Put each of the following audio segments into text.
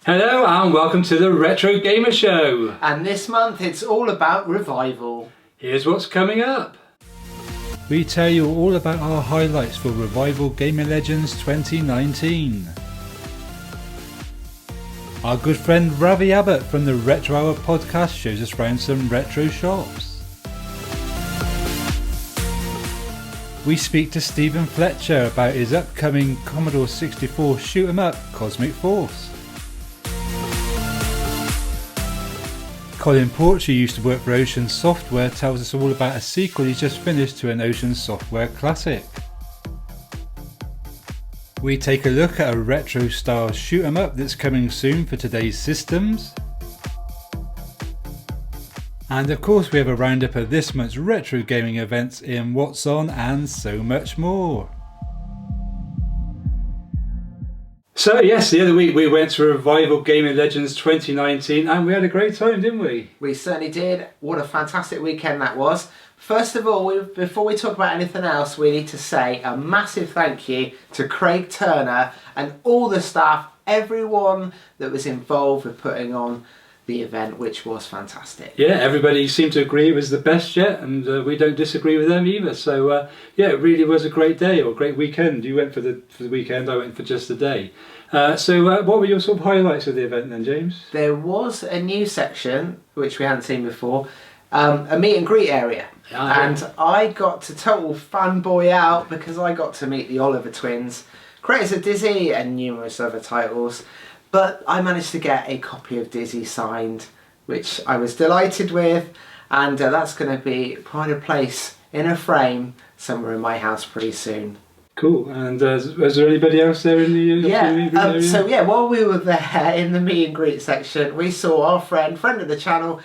Hello and welcome to the Retro Gamer Show. And this month it's all about Revival. Here's what's coming up. We tell you all about our highlights for Revival Gaming Legends 2019. Our good friend Ravi Abbott from the Retro Hour podcast shows us around some retro shops. We speak to Stephen Fletcher about his upcoming Commodore 64 shoot 'em up Cosmic Force. Colin Porch, who used to work for Ocean Software, tells us all about a sequel he's just finished to an Ocean Software classic. We take a look at a retro style shoot 'em up that's coming soon for today's systems. And of course we have a roundup of this month's retro gaming events in What's On and so much more. So yes, the other week we went to Revival Gaming Legends 2019 and we had a great time, didn't we? We certainly did. What a fantastic weekend that was. First of all, before we talk about anything else, we need to say a massive thank you to Craig Turner and all the staff, everyone that was involved with putting on the event, which was fantastic. Yeah, everybody seemed to agree it was the best yet, and we don't disagree with them either. So yeah, it really was a great day or a great weekend. You went for the weekend, I went for just the day. So what were your sort of highlights of the event then, James? There was a new section which we hadn't seen before, a meet and greet area. And I got to total fanboy out because I got to meet the Oliver twins, creators of Dizzy and numerous other titles. But I managed to get a copy of Dizzy signed, which I was delighted with, and that's going to be pride of place in a frame somewhere in my house pretty soon. Cool. And was there anybody else there in the area? So yeah, while we were there in the meet and greet section, we saw our friend of the channel,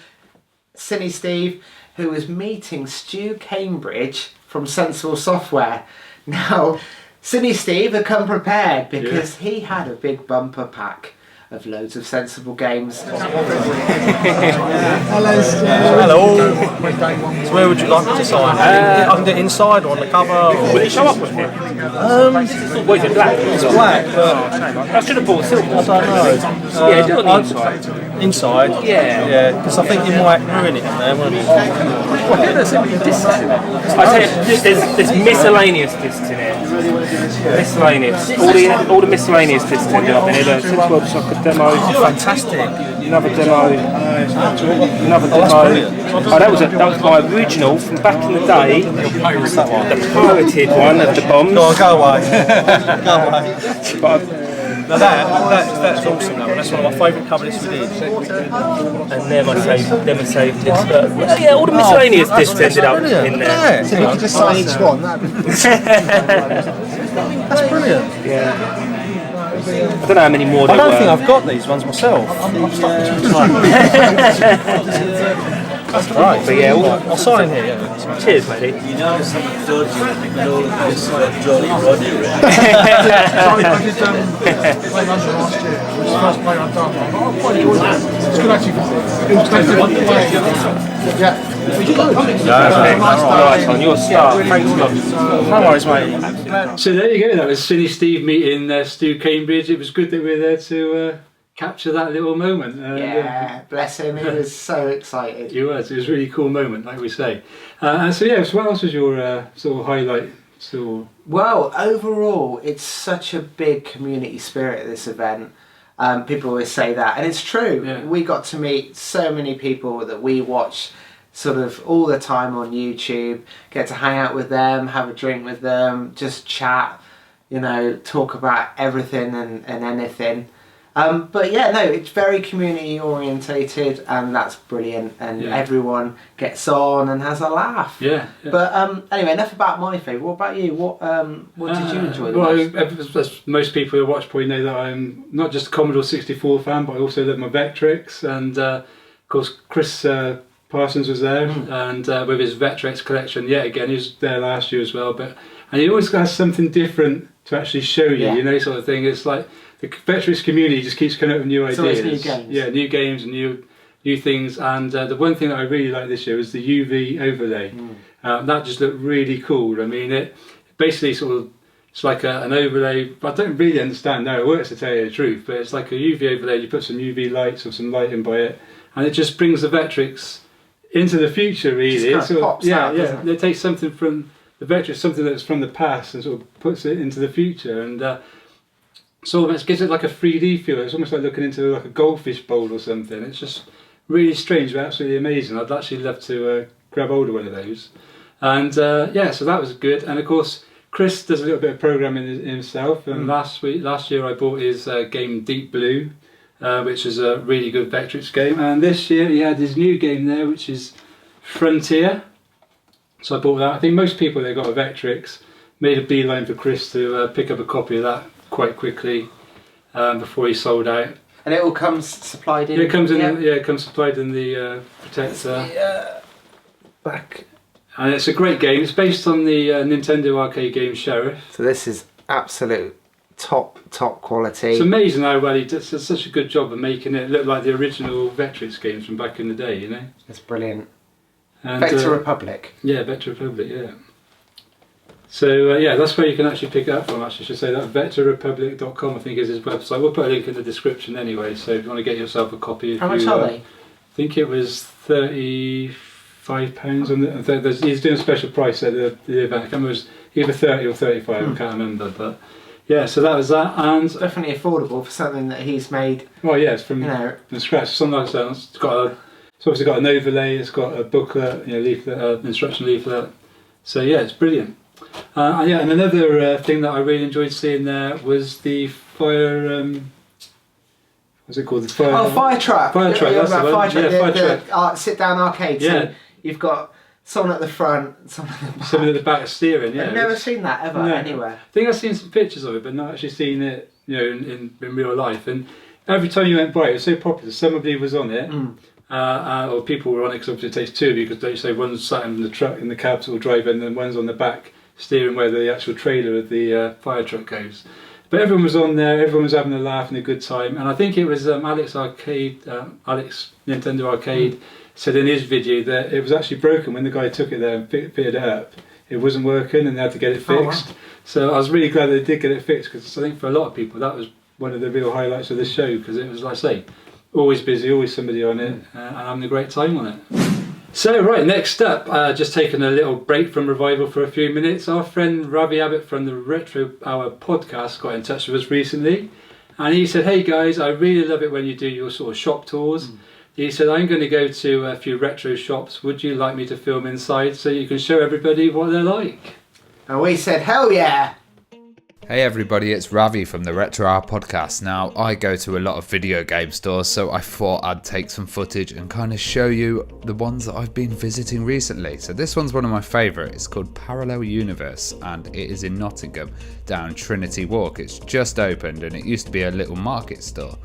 Cine Steve, who was meeting Stu Cambridge from Sensible Software. Now, Cine Steve had come prepared because he had a big bumper pack of loads of Sensible games. Hello, Steve. Hello. So where would you like to sign? I can do it inside or on the cover. Will it show up with him? What is it, black? It's black, but I should have bought silver. I don't know. Yeah, do it on the inside. Inside? Yeah. Because I think you might ruin it in there, wouldn't you? There's so many discs in it. I tell you, there's miscellaneous discs in it. Miscellaneous. All the miscellaneous discs in there. There's a World Soccer demo. Fantastic. Another demo. Another demo. Oh, that was my original from back in the day. What's that one? The pirated one of the bombs. No, go away. Go away. But Now that's awesome. That's one of my favourite covers we did. and them I saved discs. But yeah, all the miscellaneous discs ended up in there. Yeah. So you can just sign each one. That's brilliant. Yeah. I don't know how many more I there don't were. think I've got these ones myself. That's right. But yeah, I'll sign here. Yeah. Cheers, matey. You know, this Jolly Roddy, right? I did play London last year, which was the first play I've done. I quite enjoyed it. It's good actually. It was expensive. Yeah. Nice one, you're a star. Thanks a lot. No worries, mate. So there you go, that was Cine Steve meeting Stu Cambridge. It was good that we were there to capture that little moment. Yeah, bless him, he was so excited. It was a really cool moment, like we say. And so yeah, so what else was your sort of highlight? Well, overall, it's such a big community spirit at this event. People always say that, and it's true. Yeah. We got to meet so many people that we watch sort of all the time on YouTube, get to hang out with them, have a drink with them, just chat, you know, talk about everything and anything. But yeah, no, it's very community orientated, and that's brilliant, and everyone gets on and has a laugh. Yeah. But anyway, enough about my favourite. What about you? What did you enjoy the most? As most people who watch probably know that I'm not just a Commodore 64 fan, but I also love my Vectrex, and of course Chris Parsons was there, and with his Vectrex collection, yet again, he was there last year as well. And he always has something different to actually show you, you know, sort of thing. It's like the Vectrex community just keeps coming up with new ideas. So it's new games. Yeah, new games and new things. And the one thing that I really liked this year was the UV overlay. That just looked really cool. I mean, it basically sort of It's like an overlay. I don't really understand how it works, to tell you the truth, but it's like a UV overlay. You put some UV lights or some lighting by it, and it just brings the Vectrex into the future, really. Just kind of pops out, doesn't it? It takes something from the Vectrex, something that's from the past, and sort of puts it into the future, and sort of it gives it like a 3D feel. It's almost like looking into like a goldfish bowl or something. It's just really strange, but absolutely amazing. I'd actually love to grab hold of one of those. And so that was good. And of course, Chris does a little bit of programming himself. And last year I bought his game Deep Blue, which is a really good Vectrex game. And this year he had his new game there, which is Frontier. So I bought that. I think most people that got a Vectrex made a beeline for Chris to pick up a copy of that quite quickly before he sold out. And it all comes supplied in. Yeah, it comes in. Yeah, it comes supplied in the protector. Back. And it's a great game. It's based on the Nintendo arcade game Sheriff. So this is absolute top quality. It's amazing how well he does such a good job of making it look like the original Vectrex games from back in the day. You know. It's brilliant. And, Vector Republic. Yeah, Vector Republic. Yeah. So that's where you can actually pick it up from. Actually, I should say that vectorrepublic.com I think is his website. We'll put a link in the description anyway. So if you want to get yourself a copy, how much are they? I think it was £35 on the. He's doing a special price at the event. I can't remember, it was either 30 or 35. I can't remember, but yeah. So that was that, and definitely affordable for something that he's made. Well, yeah, it's from scratch. Something like that. It's obviously got an overlay. It's got a booklet, leaflet, instruction leaflet. So yeah, it's brilliant. And another thing that I really enjoyed seeing there was the fire. What's it called? The fire. Fire truck. Fire truck. That's the one. Fire truck. Yeah, fire truck. Sit-down arcade. Yeah. So you've got someone at the front, someone at the back. Someone at the back steering. Yeah. I've never seen that ever anywhere. I think I've seen some pictures of it, but not actually seen it, in real life. And every time you went by, it was so popular. Somebody was on it. Or people were on it, because obviously it takes two of you, because they say one's sat in the truck in the cab sort of driving, and then one's on the back steering where the actual trailer of the fire truck goes. But everyone was on there, everyone was having a laugh and a good time, and I think it was Alex Nintendo Arcade said in his video that it was actually broken when the guy took it there and fitted it up. It wasn't working and they had to get it fixed. Wow. So I was really glad they did get it fixed, because I think for a lot of people that was one of the real highlights of the show, because it was, like I say, always busy, always somebody on it, and having a great time on it. So right, next up, just taking a little break from Revival for a few minutes, our friend Ravi Abbott from the Retro Hour podcast got in touch with us recently, and he said, hey guys, I really love it when you do your sort of shop tours. He said, I'm going to go to a few retro shops, would you like me to film inside so you can show everybody what they're like? And we said, hell yeah! Hey everybody, it's Ravi from the Retro Hour podcast. Now, I go to a lot of video game stores, so I thought I'd take some footage and kind of show you the ones that I've been visiting recently. So this one's one of my favourite. It's called Parallel Universe, and it is in Nottingham, down Trinity Walk. It's just opened, and it used to be a little market store.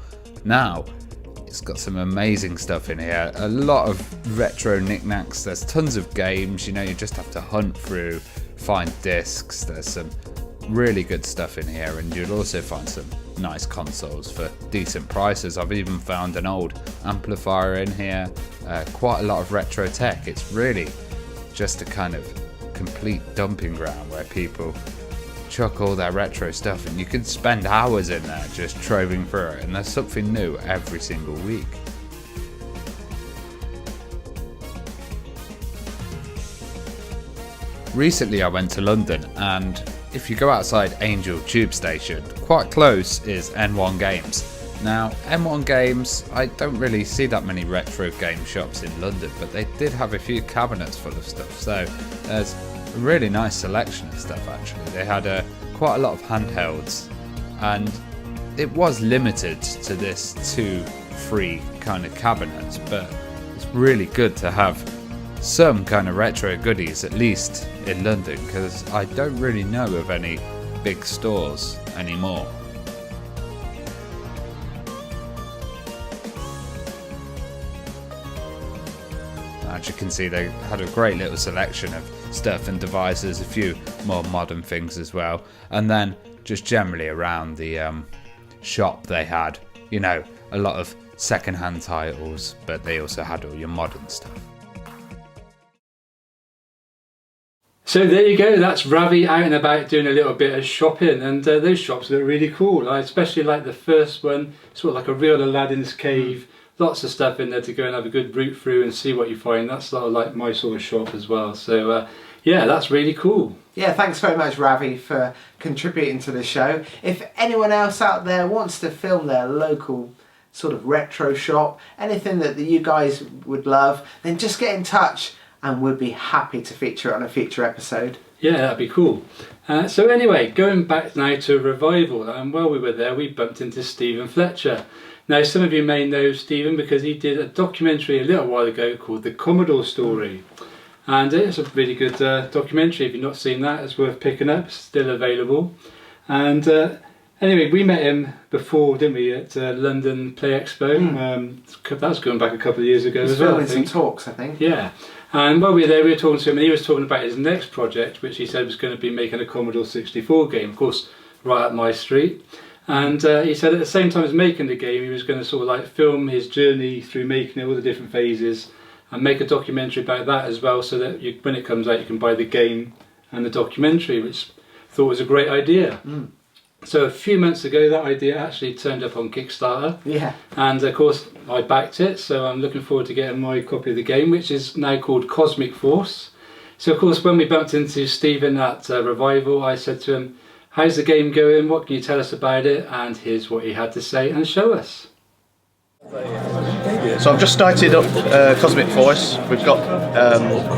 Now, it's got some amazing stuff in here, a lot of retro knickknacks. There's tons of games, you just have to hunt through, find discs. There's some really good stuff in here, and you'll also find some nice consoles for decent prices. I've even found an old amplifier in here, quite a lot of retro tech. It's really just a kind of complete dumping ground where people chuck all their retro stuff, and you can spend hours in there just troving through it, and there's something new every single week. Recently I went to London, and if you go outside Angel Tube Station, quite close is N1 Games. Now, N1 Games, I don't really see that many retro game shops in London, but they did have a few cabinets full of stuff, so there's a really nice selection of stuff actually. They had quite a lot of handhelds, and it was limited to this 2 free kind of cabinets, but it's really good to have some kind of retro goodies, at least in London, because I don't really know of any big stores anymore. As you can see, they had a great little selection of stuff and devices, a few more modern things as well, and then just generally around the shop they had, a lot of second-hand titles, but they also had all your modern stuff. So there you go, that's Ravi out and about doing a little bit of shopping, and those shops look really cool. I especially like the first one, sort of like a real Aladdin's cave, lots of stuff in there to go and have a good route through and see what you find. That's sort of like my sort of shop as well. So yeah, that's really cool. Yeah, thanks very much, Ravi, for contributing to the show. If anyone else out there wants to film their local sort of retro shop, anything that you guys would love, then just get in touch and we'll be happy to feature it on a future episode. Yeah, that'd be cool. So anyway, going back now to Revival, and while we were there we bumped into Stephen Fletcher. Now some of you may know Stephen because he did a documentary a little while ago called The Commodore Story. And it's a really good documentary. If you've not seen that, it's worth picking up. It's still available. And anyway, we met him before, didn't we, at London Play Expo. That was going back a couple of years ago as well. Filming some talks, I think. Yeah. And while we were there, we were talking to him, and he was talking about his next project, which he said was going to be making a Commodore 64 game. Of course, right up my street. And he said at the same time as making the game, he was going to sort of like film his journey through making it, all the different phases, and make a documentary about that as well, so that when it comes out you can buy the game and the documentary, which I thought was a great idea. So a few months ago that idea actually turned up on Kickstarter. Yeah. And of course I backed it, so I'm looking forward to getting my copy of the game, which is now called Cosmic Force. So of course when we bumped into Stephen at Revival, I said to him, how's the game going, what can you tell us about it? And here's what he had to say and show us. So I've just started up Cosmic Force. We've got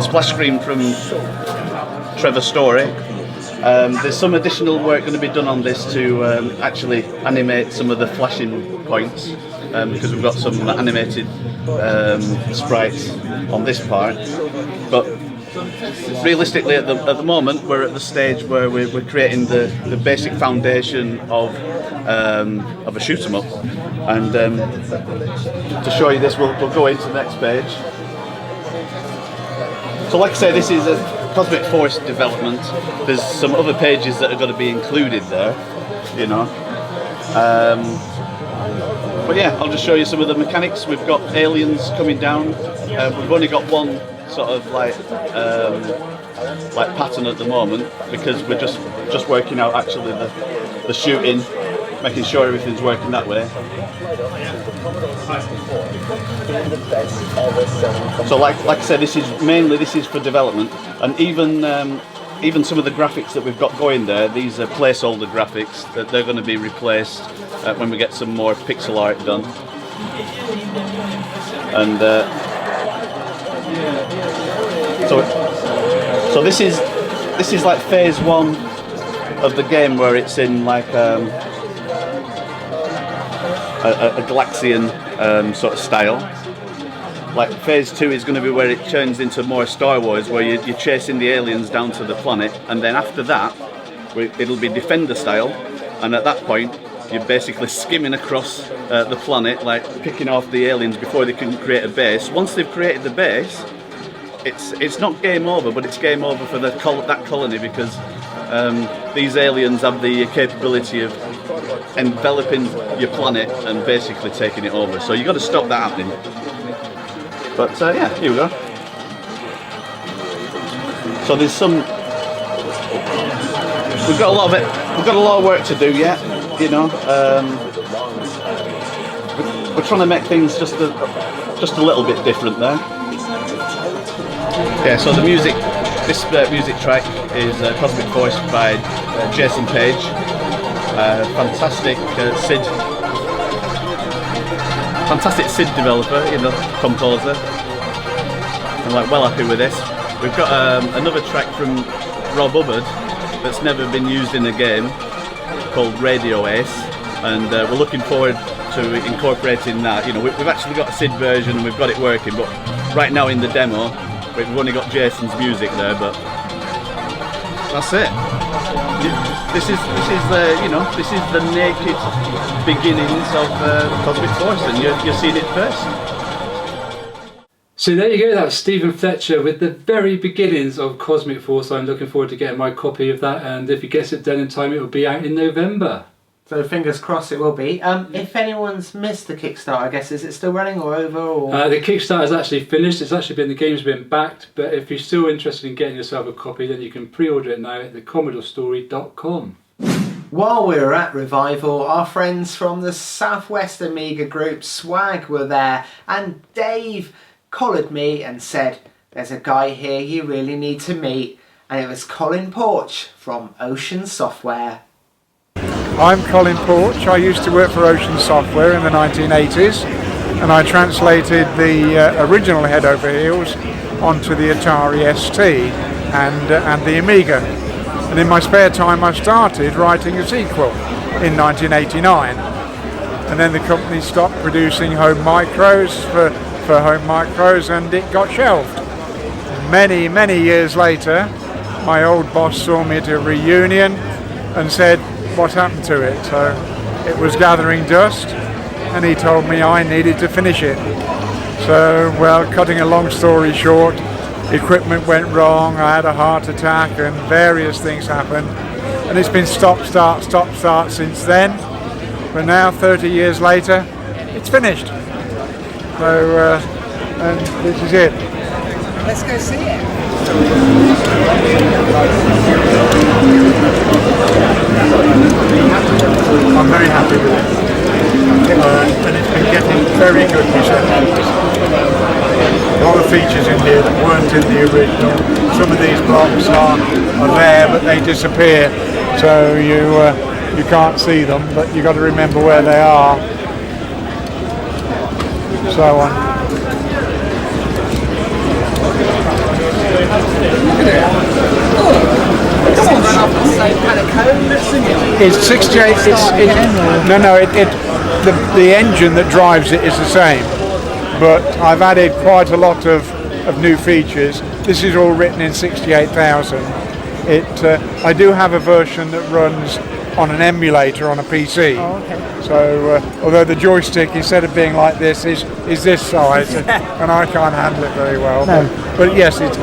splash screen from Trevor Story. There's some additional work going to be done on this to actually animate some of the flashing points, because we've got some animated sprites on this part. But realistically, at the moment, we're at the stage where we're creating the basic foundation of a shoot 'em up. And to show you this, we'll go into the next page. So like I say, this is a Cosmic Force development. There's some other pages that are going to be included there, you know. But yeah, I'll just show you some of the mechanics. We've got aliens coming down. We've only got one sort of like pattern at the moment, because we're just working out actually the shooting, making sure everything's working that way. So like I said, this is for development, and even some of the graphics that we've got going there, these are placeholder graphics that they're going to be replaced when we get some more pixel art done. And so this is like phase 1 of the game, where it's in like a Galaxian sort of style. Like phase 2 is going to be where it turns into more Star Wars, where you're chasing the aliens down to the planet, and then after that it'll be Defender style, and at that point you're basically skimming across the planet, like picking off the aliens before they can create a base. Once they've created the base, it's not game over, but it's game over for that colony, because these aliens have the capability of enveloping your planet and basically taking it over. So you've got to stop that happening. But yeah, here we go. So there's some. We've got a lot of work to do yet. You know, we're trying to make things just a little bit different there. Okay, so the music. This music track is Cosmic Force by Jason Page. Fantastic SID developer, you know, composer. I'm like well happy with this. We've got another track from Rob Hubbard that's never been used in a game, called Radio Ace, and we're looking forward to incorporating that. You know, we've actually got a SID version and we've got it working, but right now in the demo we've only got Jason's music there, but that's it. This is the naked beginnings of Cosmic Force, and you're seeing it first. So there you go, that's Stephen Fletcher with the very beginnings of Cosmic Force. I'm looking forward to getting my copy of that, and if he gets it done in time, it will be out in November. So fingers crossed it will be. If anyone's missed the Kickstarter, I guess, is it still running or over? Or? The Kickstarter is actually finished. It's actually the game's been backed. But if you're still interested in getting yourself a copy, then you can pre-order it now at theCommodoreStory.com. While we were at Revival, our friends from the Southwest Amiga group Swag were there, and Dave collared me and said, "There's a guy here you really need to meet," and it was Colin Porch from Ocean Software. I'm Colin Porch. I used to work for Ocean Software in the 1980s, and I translated the original Head Over Heels onto the Atari ST and the Amiga. And in my spare time I started writing a sequel in 1989. And then the company stopped producing home micros for home micros, and it got shelved. Many, many years later, my old boss saw me at a reunion and said, "What happened to it?" So it was gathering dust, and he told me I needed to finish it. So, well, cutting a long story short, equipment went wrong, I had a heart attack, and various things happened. And it's been stop, start since then. But now, 30 years later, it's finished. So, and this is it. Let's go see it. I'm very happy with it. And it's been getting very good reception. A lot of features in here that weren't in the original. Some of these blocks are there, but they disappear, so you can't see them, but you've got to remember where they are. So on. It's 68. The engine that drives it is the same, but I've added quite a lot of new features. This is all written in 68,000. I do have a version that runs on an emulator on a PC. Oh, okay. So although the joystick, instead of being like this, is this size, and I can't handle it very well. No. But yes, it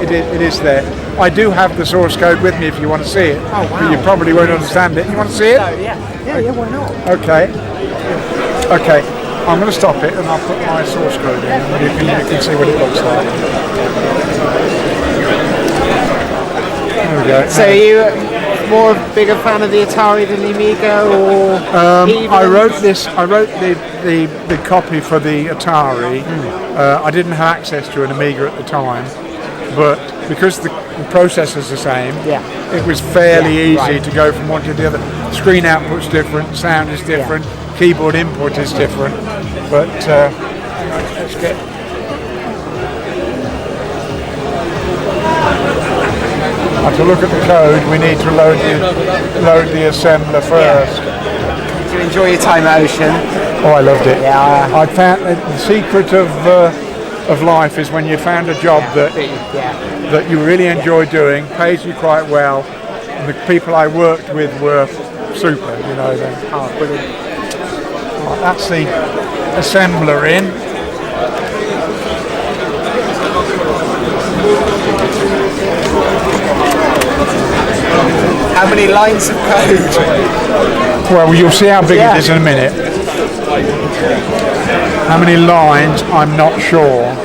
is there. I do have the source code with me if you want to see it. Oh, wow. But you probably won't understand it. You want to see it? Oh, yeah, why not? Okay. I'm going to stop it and I'll put my source code in, and you can see what it looks like. There we go. So are you more a bigger fan of the Atari than the Amiga, or? I wrote the copy for the Atari. I didn't have access to an Amiga at the time, but because the processor's the same, it was fairly easy to go from one to the other. Screen output's different, sound is different, keyboard input is different, but let's get. To look at the code, we need to load the assembler first. Do you enjoy your time at Ocean? Oh, I loved it. Yeah. I found the secret of life is when you found a job that you really enjoy doing, pays you quite well, and the people I worked with were super, you know. Oh, brilliant. Right, that's the assembler in. How many lines of code? Well, you'll see how big it is in a minute. How many lines, I'm not sure.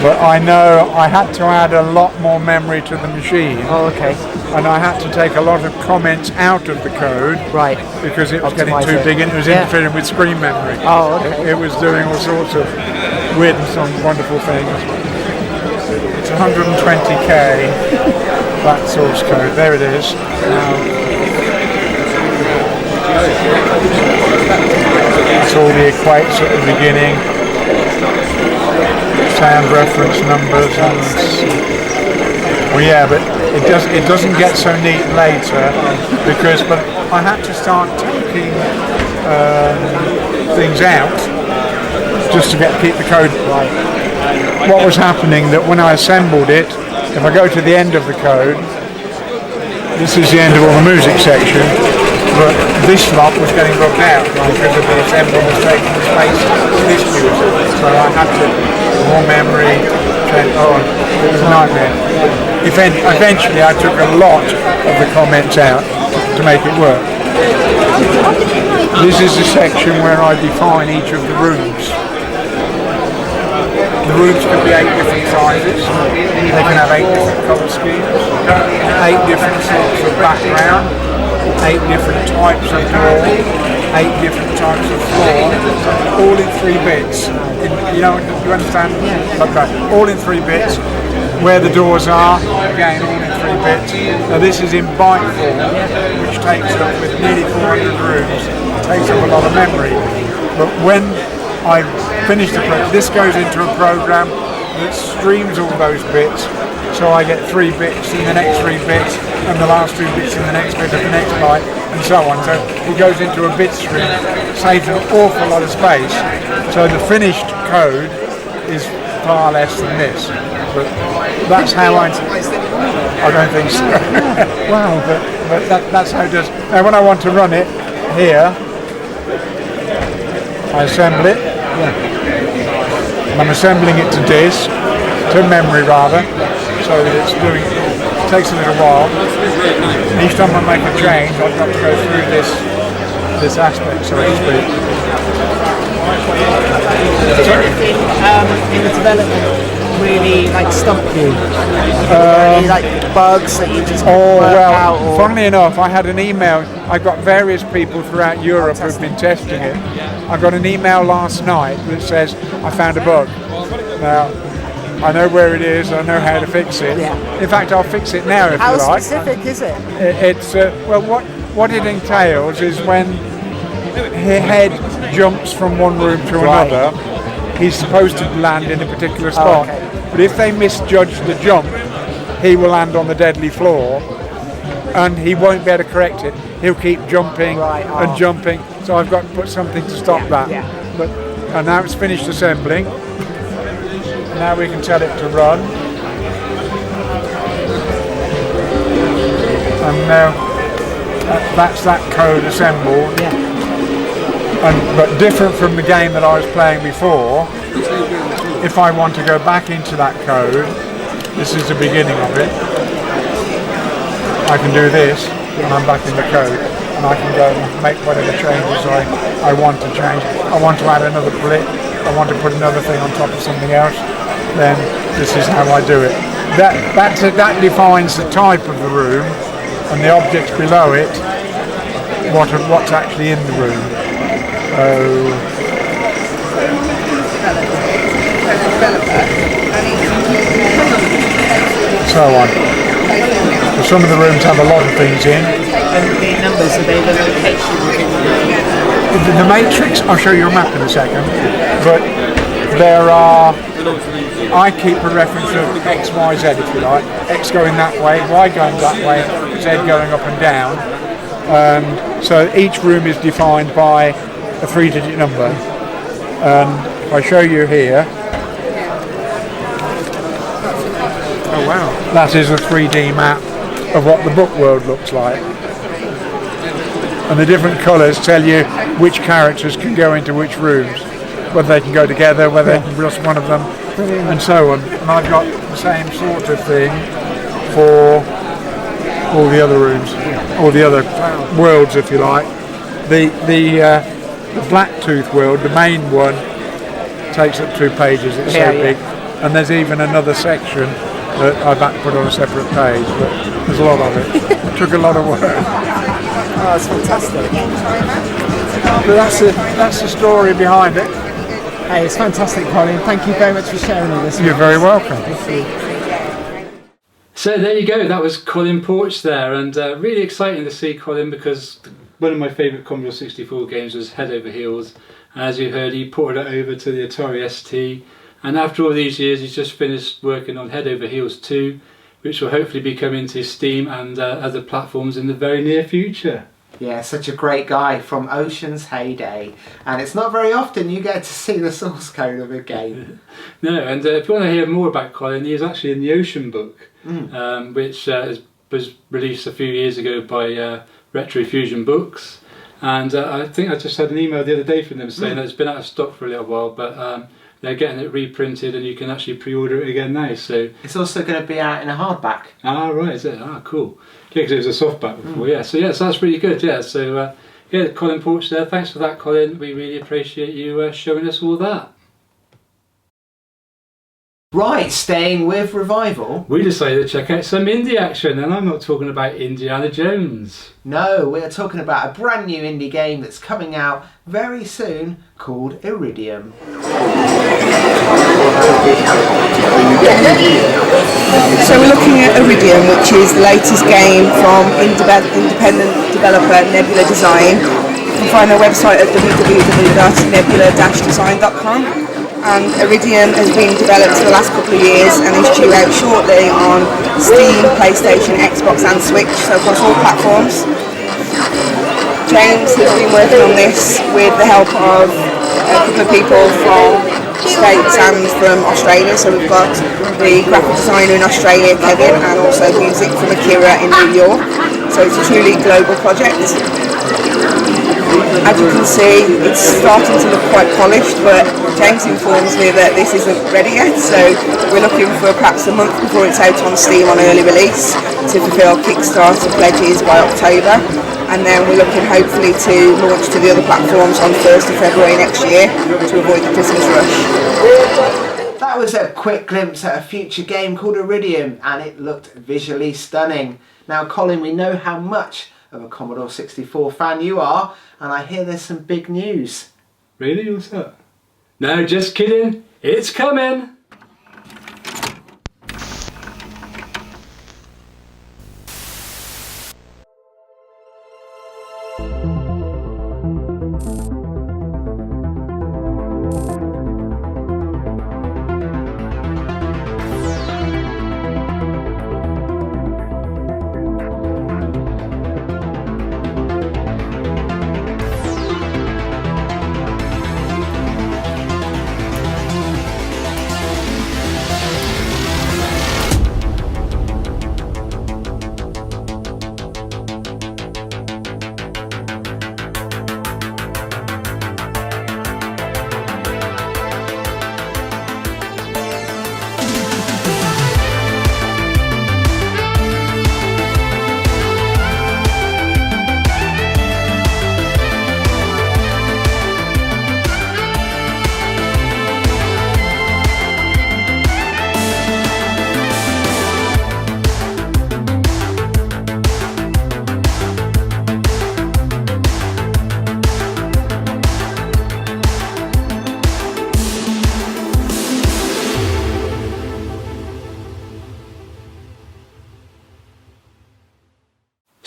But I know I had to add a lot more memory to the machine. Oh, okay. And I had to take a lot of comments out of the code. Right. Because it was getting too big and it was interfering with screen memory. Oh, okay. It was doing all sorts of weird and some wonderful things. It's 120k. That source code, there it is. That's all the equates at the beginning. Sound reference numbers and but it doesn't get so neat later but I had to start taking things out just to keep the code right. What was happening that when I assembled it, if I go to the end of the code, this is the end of all the music section, but this lot was getting rubbed out because of the assembly was taking the space of this music. So I had to more memory, it was a nightmare. Eventually I took a lot of the comments out to make it work. This is the section where I define each of the rooms. The rooms can be 8 different sizes. They can have 8 different colour schemes, 8 different sorts of background, 8 different types of door, 8 different types of floor, all in 3 bits. You understand? Okay. All in 3 bits. Where the doors are, again, all in 3 bits. Now this is in byte form, which takes up, with nearly 400 rooms, takes up a lot of memory. But when I finish the program, this goes into a program that streams all those bits, so I get 3 bits in the next 3 bits, and the last 2 bits in the next bit of the next byte, and so on. So it goes into a bit stream, saves an awful lot of space. So the finished code is far less than this. But that's how I don't think so. Wow, but that's how it does. Now when I want to run it here, I assemble it. And I'm assembling it to disk, to memory rather, so that it's doing. It takes a little while. And each time I make a change, I've got to go through this aspect, so to speak. Did anything in the development really stump you? Any bugs that you just work out? Or? Funnily enough, I had an email. I got various people throughout Europe who've been testing it. I got an email last night that says I found a bug. Now I know where it is. I know how to fix it. Yeah. In fact, I'll fix it now if you like. How specific is it? It's what it entails is when her head jumps from one room to another, he's supposed to land in a particular spot. But if they misjudge the jump, he will land on the deadly floor and he won't be able to correct it. He'll keep jumping and jumping. So I've got to put something to stop that. But and now it's finished assembling. Now we can tell it to run. And now that's that code assembled. But different from the game that I was playing before, if I want to go back into that code, this is the beginning of it. I can do this, and I'm back in the code, and I can go and make whatever changes I want to change. I want to add another blip, I want to put another thing on top of something else, then this is how I do it. That defines the type of the room, and the objects below it, what's actually in the room. So on. So some of the rooms have a lot of things in. And the numbers, are they the location within the room? The matrix, I'll show you a map in a second, but there are, I keep a reference of X, Y, Z if you like. X going that way, Y going that way, Z going up and down. So each room is defined by a 3-digit number. And if I show you here, oh wow, that is a 3D map of what the book world looks like. And the different colours tell you which characters can go into which rooms, whether they can go together, whether they can just one of them, and so on. And I've got the same sort of thing for all the other rooms, all the other worlds, if you like. The Blacktooth world, the main one, takes up 2 pages. It's so big, and there's even another section that I've had to put on a separate page. But there's a lot of it. It took a lot of work. Oh, that's fantastic. But that's the story behind it. Hey, it's fantastic, Colin. Thank you very much for sharing all this. You're very welcome. Thank you. So there you go, that was Colin Porch there, and really exciting to see Colin because one of my favourite Commodore 64 games was Head Over Heels. As you heard, he ported it over to the Atari ST, and after all these years he's just finished working on Head Over Heels 2, which will hopefully be coming to Steam and other platforms in the very near future. Yeah, such a great guy from Ocean's heyday, and it's not very often you get to see the source code of a game. No, and if you want to hear more about Colin, he is actually in the Ocean book, which was released a few years ago by Retro Fusion Books, and I think I just had an email the other day from them saying that it's been out of stock for a little while, but they're getting it reprinted and you can actually pre-order it again now. So it's also going to be out in a hardback. Ah, right, is it? Ah, cool. Yeah, because it was a softback before. So that's really good. Yeah, so yeah, Colin Porch there. Thanks for that, Colin. We really appreciate you showing us all that. Right, staying with Revival. We decided to check out some indie action, and I'm not talking about Indiana Jones. No, we're talking about a brand new indie game that's coming out very soon called Iridium. So we're looking at Iridium, which is the latest game from independent developer Nebula Design. You can find their website at www.nebula-design.com. And Iridium has been developed for the last couple of years and is due out shortly on Steam, PlayStation, Xbox and Switch, so across all platforms. James has been working on this with the help of a couple of people from States and from Australia. So we've got the graphic designer in Australia, Kevin, and also music from Akira in New York. So it's a truly global project. As you can see, it's starting to look quite polished, but James informs me that this isn't ready yet, so we're looking for perhaps a month before it's out on Steam on early release to fulfil Kickstarter pledges by October, and then we're looking hopefully to launch to the other platforms on 1st of February next year to avoid the Christmas rush. That was a quick glimpse at a future game called Iridium, and it looked visually stunning. Now, Colin, we know how much of a Commodore 64 fan you are, and I hear there's some big news. Really? What's that? No, just kidding. It's coming.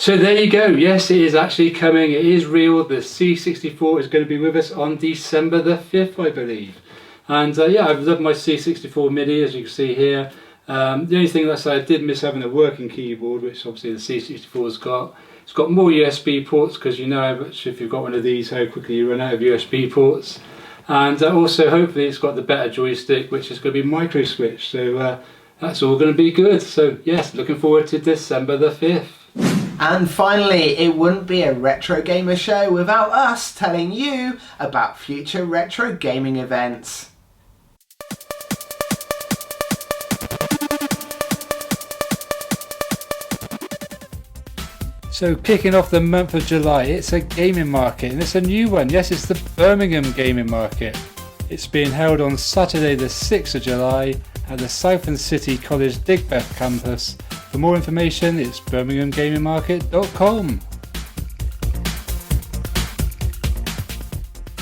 So there you go, yes, it is actually coming, it is real. The C64 is going to be with us on December the 5th, I believe. And yeah, I've loved my C64 Mini, as you can see here. The only thing that I did miss having a working keyboard, which obviously the C64's got. It's got more USB ports, because you know if you've got one of these how quickly you run out of USB ports. And also hopefully it's got the better joystick, which is going to be micro switch. So that's all going to be good. So yes, looking forward to December the 5th. And finally, it wouldn't be a Retro Gamer show without us telling you about future retro gaming events. So kicking off the month of July, it's a gaming market, and it's a new one. Yes, it's the Birmingham Gaming Market. It's being held on Saturday the 6th of July at the Southern City College Digbeth campus. For more information, it's birminghamgamingmarket.com.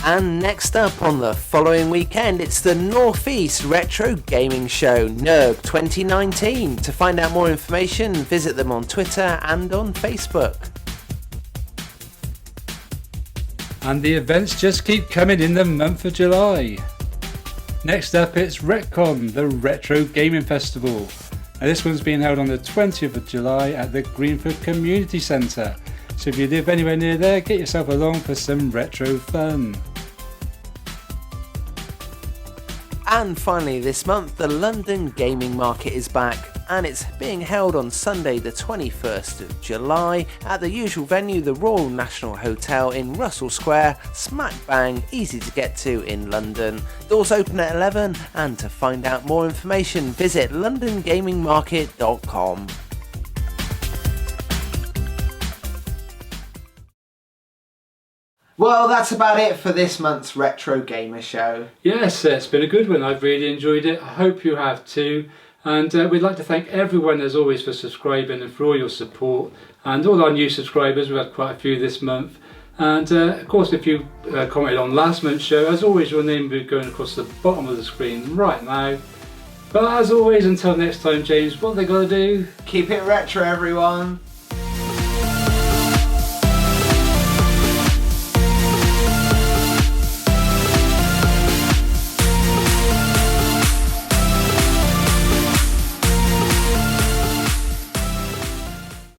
And next up on the following weekend, it's the North East Retro Gaming Show, NERG 2019. To find out more information, visit them on Twitter and on Facebook. And the events just keep coming in the month of July. Next up, it's RetCon, the Retro Gaming Festival. Now, this one's being held on the 20th of July at the Greenford Community Centre. So if you live anywhere near there, get yourself along for some retro fun. And finally this month, the London Gaming Market is back, and it's being held on Sunday the 21st of July at the usual venue, the Royal National Hotel in Russell Square, smack bang, easy to get to in London. Doors open at 11, and to find out more information, visit londongamingmarket.com. Well, that's about it for this month's Retro Gamer Show. Yes, it's been a good one. I've really enjoyed it. I hope you have too. And we'd like to thank everyone, as always, for subscribing and for all your support. And all our new subscribers, we've had quite a few this month. And of course, if you commented on last month's show, as always, your name will be going across the bottom of the screen right now. But as always, until next time, James, what they got to do? Keep it retro, everyone.